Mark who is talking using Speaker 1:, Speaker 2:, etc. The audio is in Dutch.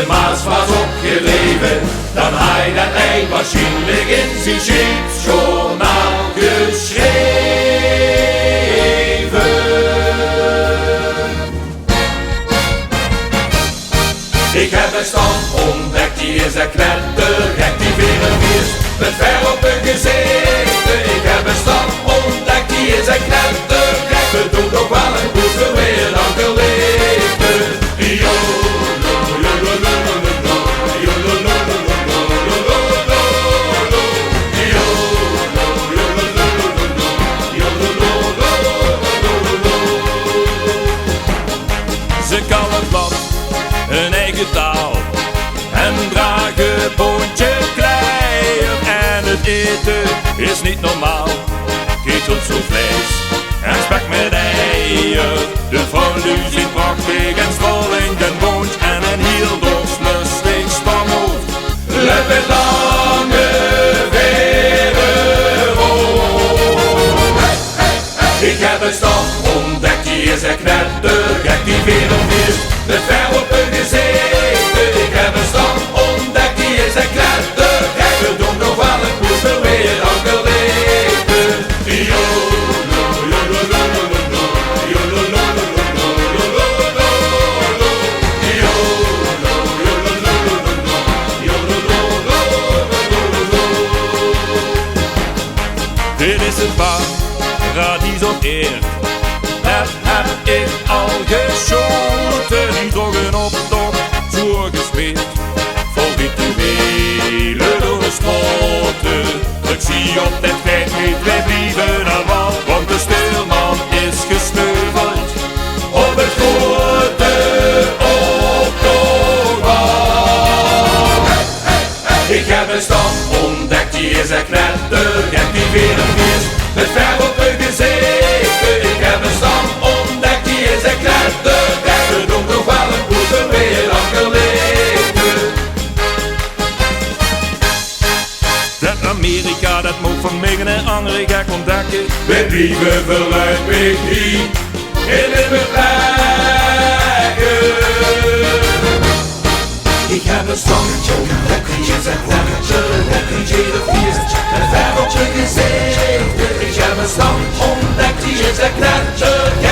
Speaker 1: de Maas was opgegeven, dan hij dat ei waarschijnlijk in zijn schietjournaal geschreven. Ik heb een stand ontdekt, die is een knettergek, die verenvies met ver op hun gezicht. Ik heb een stand ontdekt, die is een knettergek, we doen toch wel een goede weer dan geliefde.
Speaker 2: Ze kan het land, een eigen taal en dragen boontje kleier. En het eten is niet normaal, geiteld zo vlees en spek met eier. De fondue ziet prachtig en strolling den boontje en een heel dorslustig stamhoofd.
Speaker 1: Let met lange veren rood. Ik heb een stam ontdekt, die is een knettergek, die verenvies met ver op hun gezicht. Ik heb een stam ontdekt, die is een knettergek, we doen nog wel een goede weer dan geliefde.
Speaker 2: Dit is het paradies op eer, dat heb ik al geschoten. Die toch een optocht voorgespeeld, voor rituelen door de sprotten. Ik zie op dit geit niet, wij blijven aan wal, want de stuurman is gesneuveld
Speaker 1: Op het grote optochtbal. Ik heb een stam ontdekt, die is een knettergek, die verenvies met ver op hun gezicht. Ik heb een stam ontdekt, die is een knettergek, we doen toch wel een goede weer dan geliefde.
Speaker 2: dat Amerika, dat moet van mij en andere gek ontdekken.
Speaker 1: We blijven vooruit niet in het bedrijven. Ik heb een stangetje ontdekt, die is een knettergek, die verenvies met ver op hun gezicht. Ik heb een stam ontdekt, die is een knettergek.